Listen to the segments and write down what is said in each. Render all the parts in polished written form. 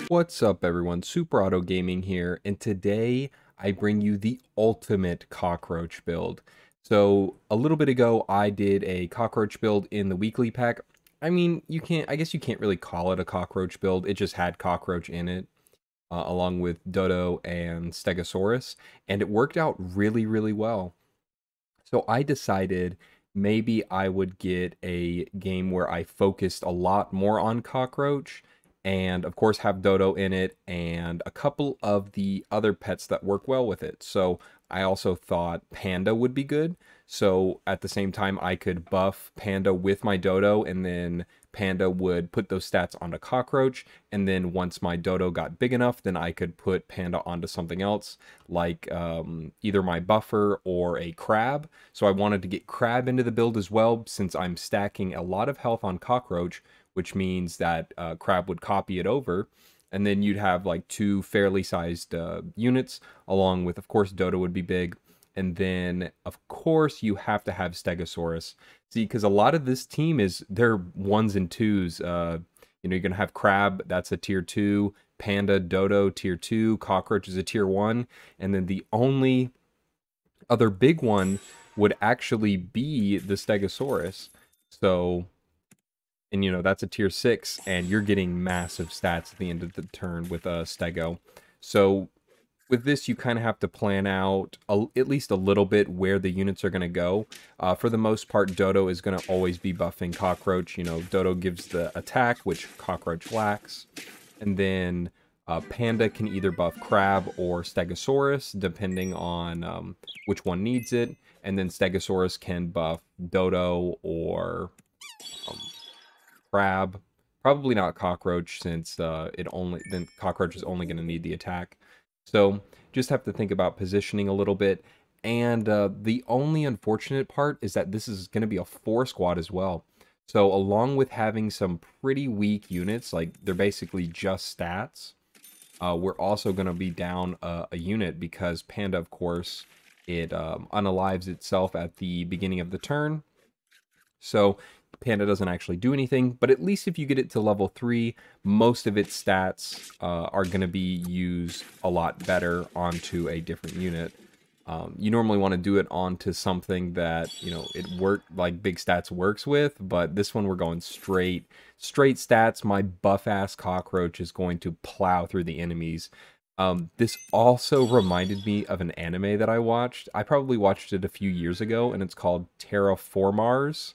What's up everyone, Super Auto Gaming here, and today I bring you the ultimate cockroach build. So a little bit ago I did a cockroach build in the weekly pack. I mean, I guess you can't really call it a cockroach build, it just had cockroach in it, along with Dodo and Stegosaurus, and it worked out really well. So I decided maybe I would get a game where I focused a lot more on cockroach, and of course have Dodo in it and a couple of the other pets that work well with it. So I also thought Panda would be good. So at the same time I could buff Panda with my Dodo, and then Panda would put those stats onto Cockroach, and then once my Dodo got big enough, then I could put Panda onto something else, like either my Buffer or a Crab. So I wanted to get Crab into the build as well, since I'm stacking a lot of health on Cockroach, which means that Crab would copy it over, and then you'd have like two fairly sized units, along with, of course, Dodo would be big, and then, of course, you have to have Stegosaurus. See, because a lot of this team they're ones and twos. You know, you're going to have Crab, that's a tier 2, Panda, Dodo, tier 2, Cockroach is a tier 1, and then the only other big one would actually be the Stegosaurus. So, and you know, that's a tier 6, and you're getting massive stats at the end of the turn with a Stego. So with this, you kind of have to plan out at least a little bit where the units are going to go. For the most part, Dodo is going to always be buffing Cockroach. You know, Dodo gives the attack, which Cockroach lacks. And then Panda can either buff Crab or Stegosaurus, depending on which one needs it. And then Stegosaurus can buff Dodo or Crab. Probably not Cockroach, since then Cockroach is only going to need the attack. So just have to think about positioning a little bit. And the only unfortunate part is that this is going to be a 4 squad as well. So along with having some pretty weak units, like they're basically just stats, we're also going to be down a unit, because Panda, of course, it unalives itself at the beginning of the turn. So Panda doesn't actually do anything, but at least if you get it to level 3, most of its stats are going to be used a lot better onto a different unit. You normally want to do it onto something that, you know, like Big Stats works with, but this one we're going straight stats. My buff-ass Cockroach is going to plow through the enemies. This also reminded me of an anime that I watched. I probably watched it a few years ago, and it's called Formars.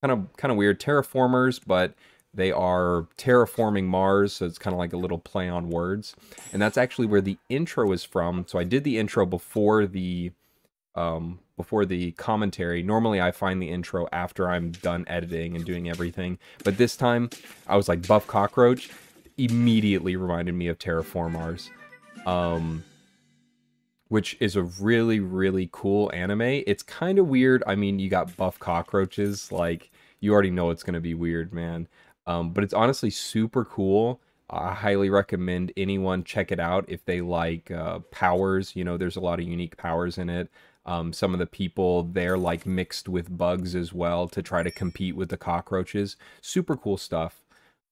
Kind of weird, terraformers, but they are terraforming Mars, so it's kind of like a little play on words. And that's actually where the intro is from. So I did the intro before the commentary. Normally I find the intro after I'm done editing and doing everything, but this time I was like, buff Cockroach immediately reminded me of Terraformars, which is a really cool anime. It's kind of weird. I mean, you got buff cockroaches, like, you already know it's going to be weird, man. But it's honestly super cool. I highly recommend anyone check it out if they like powers. You know, there's a lot of unique powers in it. Some of the people, they're like mixed with bugs as well to try to compete with the cockroaches. Super cool stuff.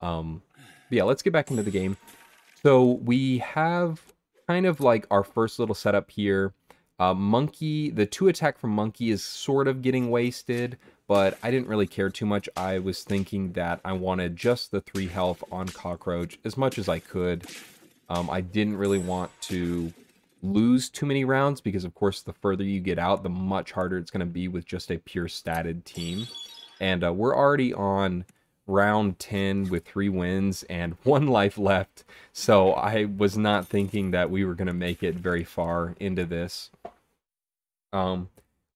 Yeah, let's get back into the game. So we have kind of like our first little setup here. Monkey, the 2 attack from Monkey is sort of getting wasted, but I didn't really care too much. I was thinking that I wanted just the 3 health on Cockroach as much as I could. I didn't really want to lose too many rounds, because of course the further you get out, the much harder it's going to be with just a pure statted team. And we're already on round 10 with 3 wins and 1 life left, so I was not thinking that we were going to make it very far into this.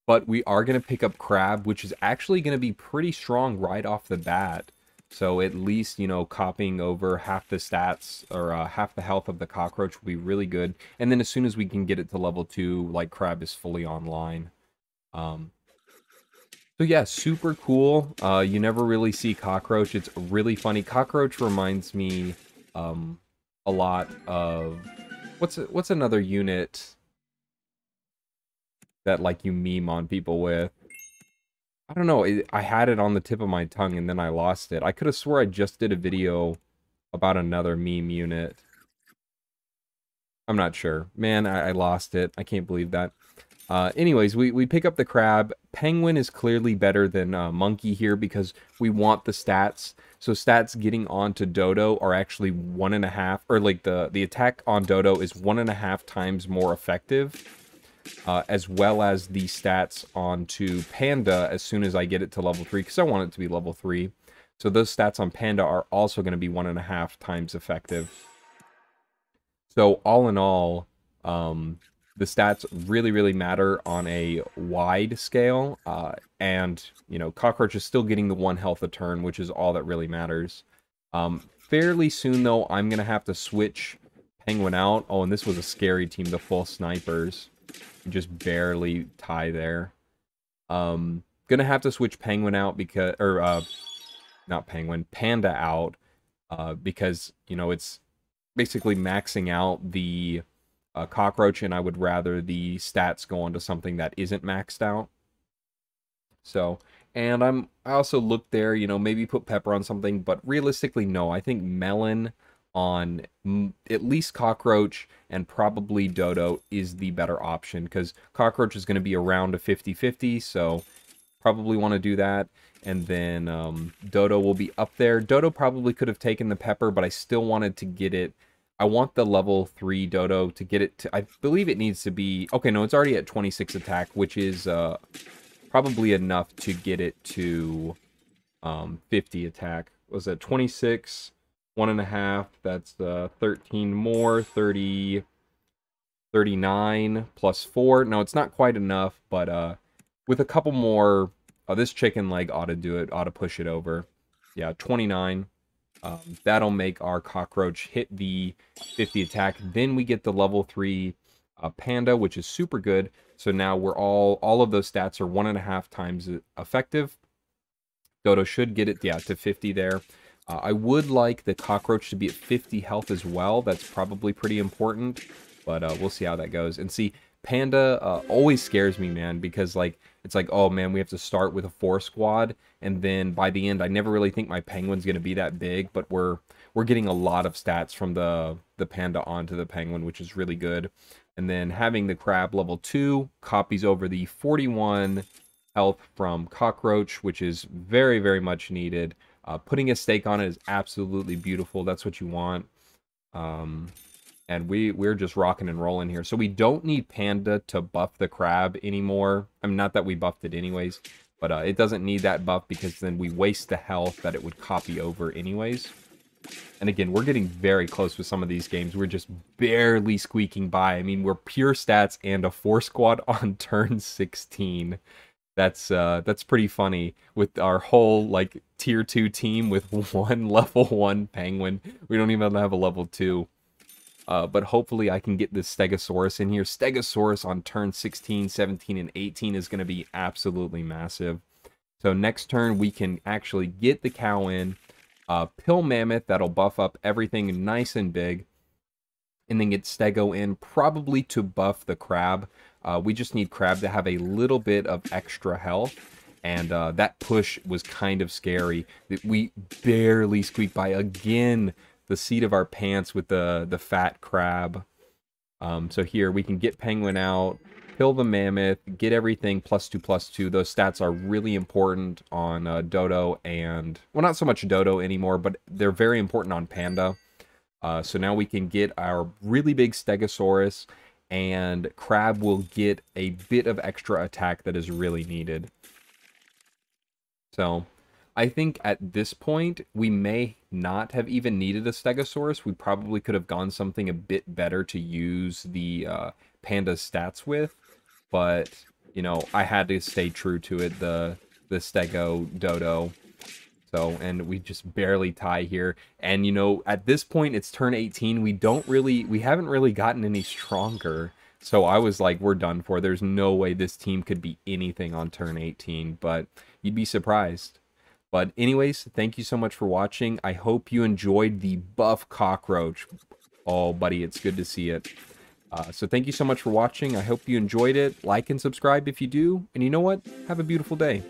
But we are going to pick up Crab, which is actually going to be pretty strong right off the bat. So at least, you know, copying over half the stats, or half the health of the Cockroach will be really good. And then as soon as we can get it to level 2, like, Crab is fully online. So yeah, super cool. You never really see Cockroach. It's really funny. Cockroach reminds me a lot of what's another unit that like you meme on people with? I don't know. I had it on the tip of my tongue and then I lost it. I could have swore I just did a video about another meme unit. I'm not sure. Man, I lost it. I can't believe that. Anyways, we pick up the crab. Penguin is clearly better than monkey here because we want the stats. So stats getting onto Dodo are actually 1.5, or like the attack on Dodo is 1.5 times more effective, as well as the stats onto Panda as soon as I get it to level 3, because I want it to be level 3. So those stats on Panda are also going to be 1.5 times effective. So all in all, the stats really, really matter on a wide scale. And, you know, Cockroach is still getting the 1 health a turn, which is all that really matters. Fairly soon, though, I'm going to have to switch Penguin out. Oh, and this was a scary team, the full snipers. Just barely tie there. Gonna have to switch Penguin out because, or, not Penguin, Panda out. Because, you know, it's basically maxing out the Cockroach, and I would rather the stats go onto something that isn't maxed out. So, and I also looked there, you know, maybe put Pepper on something, but realistically, no. I think Melon on at least Cockroach and probably Dodo is the better option, because Cockroach is going to be around a 50-50, so probably want to do that. And then Dodo will be up there. Dodo probably could have taken the Pepper, but I still wanted to get it. I want the level 3 Dodo to get it to, I believe it needs to be, okay, no, it's already at 26 attack, which is probably enough to get it to 50 attack. Was it 26, 1.5, that's 13 more, 30, 39 plus 4. No, it's not quite enough, but with a couple more, this chicken leg ought to do it, ought to push it over. Yeah, 29. That'll make our Cockroach hit the 50 attack. Then we get the level 3 Panda, which is super good. So now we're all of those stats are 1.5 times effective. Dodo should get it, yeah, to 50 there. I would like the Cockroach to be at 50 health as well. That's probably pretty important, but we'll see how that goes. And see, Panda always scares me, man, because like it's like, oh man, we have to start with a 4 squad, and then by the end, I never really think my Penguin's gonna be that big, but we're getting a lot of stats from the Panda onto the Penguin, which is really good. And then having the Crab level 2 copies over the 41 health from Cockroach, which is very, very much needed. Putting a stake on it is absolutely beautiful. That's what you want. And we're just rocking and rolling here. So we don't need Panda to buff the Crab anymore. I mean, not that we buffed it anyways, but it doesn't need that buff because then we waste the health that it would copy over anyways. And again, we're getting very close with some of these games. We're just barely squeaking by. I mean, we're pure stats and a 4 squad on turn 16. That's pretty funny with our whole like tier 2 team with one level 1 Penguin. We don't even have a level 2. But hopefully I can get this Stegosaurus in here. Stegosaurus on turn 16, 17, and 18 is going to be absolutely massive. So next turn we can actually get the cow in. Pill Mammoth, that'll buff up everything nice and big. And then get Stego in, probably to buff the Crab. We just need Crab to have a little bit of extra health. And that push was kind of scary. We barely squeaked by again. The seat of our pants with the fat Crab. So here we can get Penguin out, kill the Mammoth, get everything +2/+2. Those stats are really important on Dodo and, well, not so much Dodo anymore, but they're very important on Panda. So now we can get our really big Stegosaurus, and Crab will get a bit of extra attack that is really needed. So I think at this point, we may not have even needed a Stegosaurus. We probably could have gone something a bit better to use the Panda's stats with. But, you know, I had to stay true to it, the Stego Dodo. So, and we just barely tie here. And, you know, at this point, it's turn 18. We haven't really gotten any stronger. So I was like, we're done for. There's no way this team could be anything on turn 18, but you'd be surprised. But anyways, thank you so much for watching. I hope you enjoyed the buff cockroach. Oh, buddy, it's good to see it. So thank you so much for watching. I hope you enjoyed it. Like and subscribe if you do. And you know what? Have a beautiful day.